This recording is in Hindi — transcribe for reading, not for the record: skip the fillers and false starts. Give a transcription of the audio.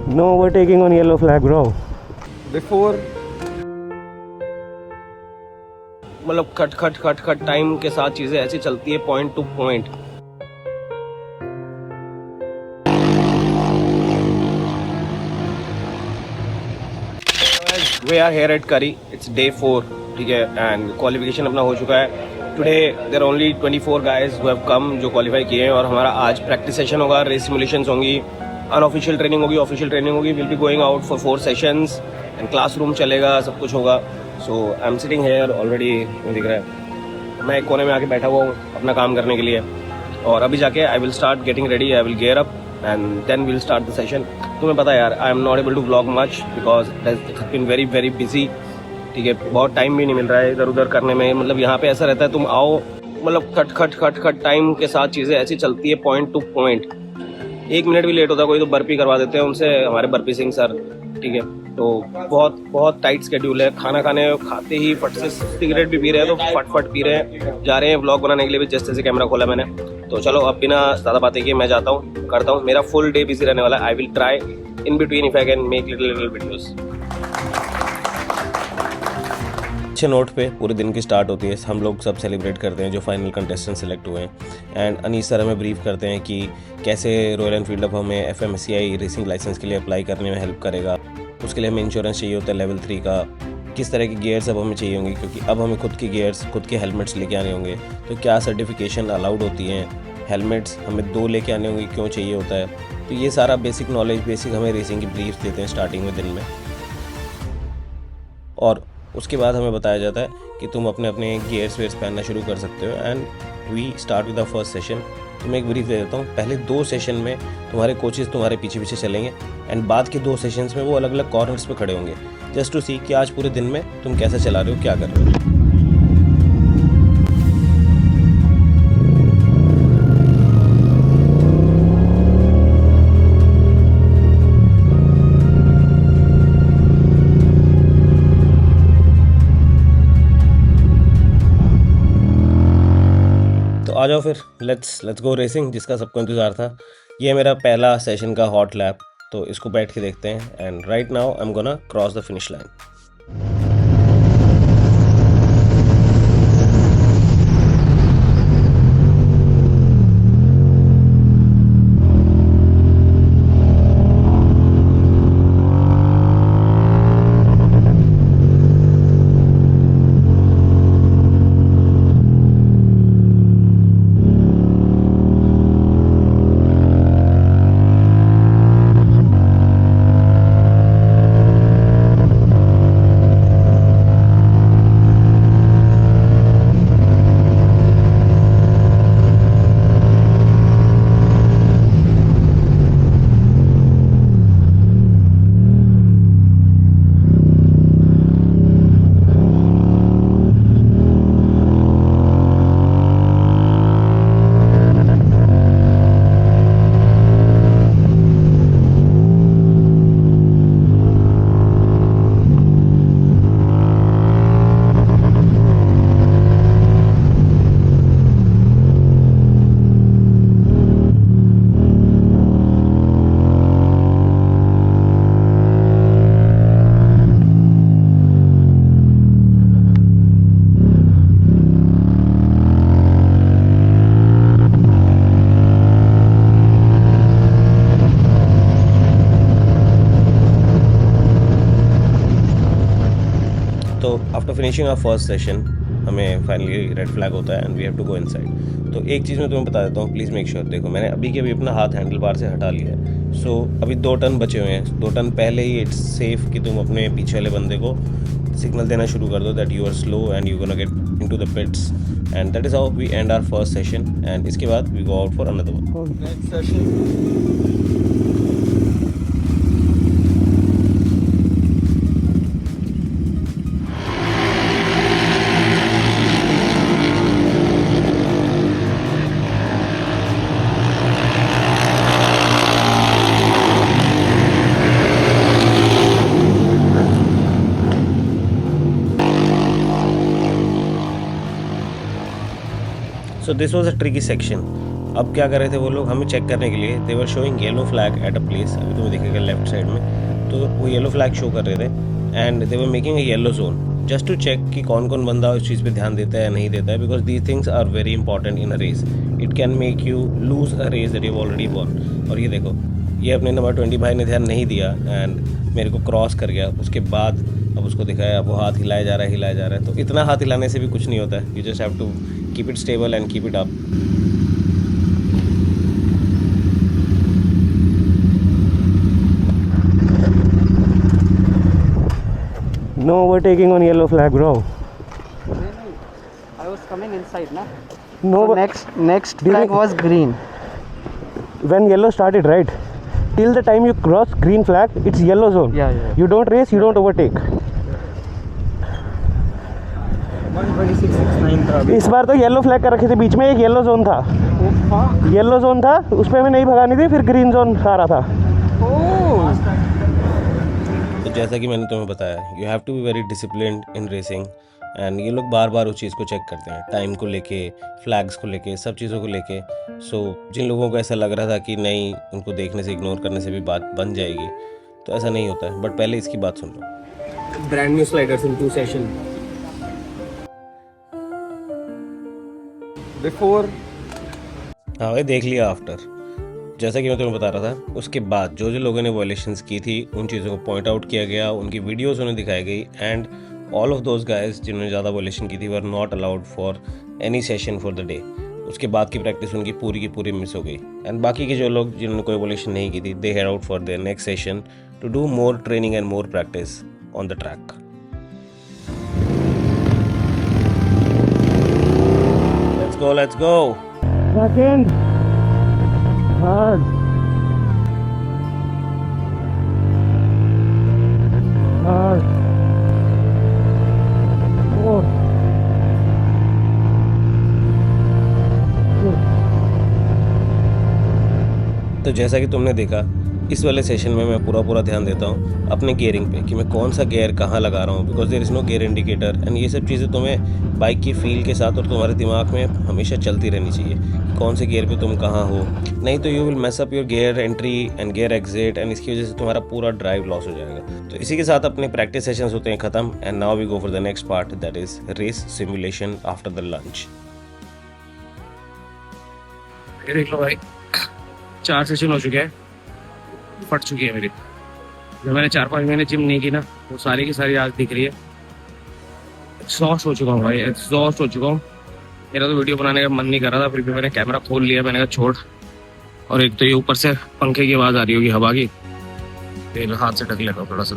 No overtaking on yellow flag, bro. Before मतलब खट खट खट खट टाइम के साथ चीजें ऐसी चलती है point two point. We are here at Kari. It's day 4. ठीक है. एंड क्वालिफिकेशन अपना हो चुका है. Today there only 24 guys who have come जो क्वालिफाई किए हैं. और हमारा आज प्रैक्टिस सेशन होगा, रेस सिमुलेशंस होंगी, अनऑफिशियल ट्रेनिंग होगी, ऑफिशियल ट्रेनिंग होगी. Will be going out for 4 sessions and classroom चलेगा, सब कुछ होगा. So I am sitting here already. दिख रहा है मैं एक कोने में आके बैठा हुआ हूँ अपना काम करने के लिए. और अभी जाके I will start getting ready. I will gear up and then will start the session. तुम्हें पता है यार, I am not able to vlog much because it has been very very busy. ठीक है. बहुत टाइम भी नहीं मिल रहा है इधर उधर करने में. मतलब यहाँ पे ऐसा रहता है तुम आओ, मतलब खट खट खट खट टाइम के साथ चीज़ें ऐसी चलती है पॉइंट टू पॉइंट. 1 मिनट भी लेट होता है कोई तो बर्पी करवा देते हैं उनसे, हमारे बर्पी सिंह सर. ठीक है. तो बहुत बहुत टाइट स्केड्यूल है. खाना खाते ही फट से सिगरेट भी पी रहे हैं तो फट फट पी रहे हैं. जा रहे हैं व्लॉग बनाने के लिए भी. जैसे जैसे कैमरा खोला मैंने. तो चलो अब बिना ज़्यादा बातें किए मैं जाता हूँ, करता हूँ. मेरा फुल डे बिजी रहने वाला है. I will try in between if I can make little little videos. अच्छे नोट पे पूरे दिन की स्टार्ट होती है. हम लोग सब सेलिब्रेट करते हैं जो फाइनल कंटेस्टेंट सेलेक्ट हुए हैं. एंड अनीस सर हमें ब्रीफ करते हैं कि कैसे रॉयल एनफील्ड अब हमें FMSCI रेसिंग लाइसेंस के लिए अप्लाई करने में हेल्प करेगा. उसके लिए हमें इंश्योरेंस चाहिए होता है लेवल 3 का. किस तरह के गियर्स अब हमें चाहिए होंगे क्योंकि अब हमें खुद के गियर्स, खुद के हेलमेट्स लेके आने होंगे. तो क्या सर्टिफिकेशन अलाउड होती हैं. हेलमेट्स हमें 2 लेके आने होंगे, क्यों चाहिए होता है. तो ये सारा बेसिक नॉलेज, बेसिक हमें रेसिंग की ब्रीफ देते हैं स्टार्टिंग में दिन में. और उसके बाद हमें बताया जाता है कि तुम अपने अपने गियर्स वेयर्स पहनना शुरू कर सकते हो. And we start with the first session. तो मैं एक ब्रीफ दे देता हूँ. पहले 2 सेशन में तुम्हारे कोचेस तुम्हारे पीछे पीछे चलेंगे. एंड बाद के 2 सेशंस में वो अलग अलग कॉर्नर्स पे खड़े होंगे जस्ट टू सी कि आज पूरे दिन में तुम कैसे चला रहे हो, क्या कर रहे हो. आ जाओ फिर लेट्स गो रेसिंग, जिसका सबको इंतज़ार था. ये मेरा पहला सेशन का हॉट लैप, तो इसको बैठ के देखते हैं. And right now I am gonna cross the finish line. तो after finishing our first session हमें फाइनली रेड फ्लैग होता है and we have to go inside. तो एक चीज़ मैं तुम्हें बता देता हूँ, प्लीज़ मेक श्योर. देखो मैंने अभी के अभी अपना हाथ हैंडल बार से हटा लिया है. सो अभी 2 टर्न बचे हुए हैं. 2 टर्न पहले ही इट्स सेफ कि तुम अपने पीछे वाले बंदे को सिग्नल देना शुरू कर दो that you are slow and you gonna get into the pits. And that is how we end our first session. And इसके बाद we go out for another one. Next session. So this was a tricky section. अब क्या कर रहे थे वो लोग, हमें चेक करने के लिए they were showing yellow flag at a place, अभी तुम्हें दिखेगा लेफ्ट साइड में, तो वो येलो फ्लैग शो कर रहे थे and they were making a yellow zone just to check कि कौन कौन बंदा उस चीज़ पे ध्यान देता है या नहीं देता है, because these things are very important in a race. It can make you lose a race that you already won. और ये देखो, ये अपने नंबर 20 भाई ने ध्यान नहीं दिया एंड मेरे को क्रॉस कर गया। उसके बाद अब उसको दिखाया, वो हाथ हिलाया जा रहा है हिलाया जा रहा है, तो इतना हाथ हिलाने से भी कुछ नहीं होता है। You just have to keep it stable and keep it up. No overtaking on yellow flag, bro. I was coming inside, na? No, So next flag was green. when yellow started, right? Till the time you cross green flag, it's yellow zone. Yeah. You don't race, you don't overtake. 126.69 था अभी। इस बार तो येलो फ्लैग कर रखे थे, बीच में एक येलो जोन था। येलो जोन था, उस पर हमें नहीं भगानी थी, फिर ग्रीन जोन आ रहा था। तो जैसा कि मैंने तुम्हें बताया, you have to be very disciplined in racing and ये लोग बार बार उस चीज़ को चेक करते हैं, टाइम को लेके, फ्लैग्स को लेके, सब चीज़ों को लेके। सो जिन लोगों को ऐसा लग रहा था कि नहीं, उनको देखने से, इग्नोर करने से भी बात बन जाएगी, तो ऐसा नहीं होता है। बट पहले इसकी बात सुन लो। ब्रांड न्यू स्लाइडर्स इन 2 सेशन बिफोर। हाँ भाई, देख लिया आफ्टर। जैसा कि मैं तुम्हें बता रहा था, उसके बाद जो जो लोगों ने वायलेशंस की थी उन चीज़ों को पॉइंट आउट किया गया, उनकी वीडियोस उन्हें दिखाई गई and all of those guys जिन्होंने ज़्यादा वायलेशन की थी were not allowed for any session for the day. उसके बाद की प्रैक्टिस उनकी पूरी की पूरी मिस हो गई एंड बाकी के जो लोग जिन्होंने कोई वायलेशन नहीं की थी, they head out for their next session to do more training and more practice on the track. Let's go. Second. Third. Fourth. तो जैसा कि तुमने देखा, इस वाले सेशन में मैं पूरा ध्यान देता हूँ अपने गियरिंग पे कि मैं कौन सा गियर कहाँ लगा रहा हूँ, because there is no gear indicator and ये सब चीज़ें तुम्हें बाइक की फील के साथ और तुम्हारे दिमाग में हमेशा चलती रहनी चाहिए कि कौन से गियर पे तुम कहाँ हो, नहीं तो you will mess up your gear entry and gear exit and इसकी वजह से तुम्हारा पूरा ड्राइव लॉस हो जाएगा। तो इसी के साथ अपने प्रैक्टिस सेशंस होते हैं ख़त्म and now we go for the next part, that is race simulation after the lunch. देख लो भाई, 4 सेशन हो चुके हैं, फट चुकी है मेरी। जो मैंने 4-5 महीने जिम नहीं की ना, वो सारी की सारी आज दिख रही है। एग्जॉस्ट हो चुका हूँ भाई, एग्जॉस्ट हो चुका हूँ। मेरा तो वीडियो बनाने का मन नहीं कर रहा था, फिर भी मैंने कैमरा खोल लिया। मैंने कहा छोड़। और एक तो ये ऊपर से पंखे की आवाज़ आ रही होगी, हवा की, हाथ से ढक लेता हूँ थोड़ा सा।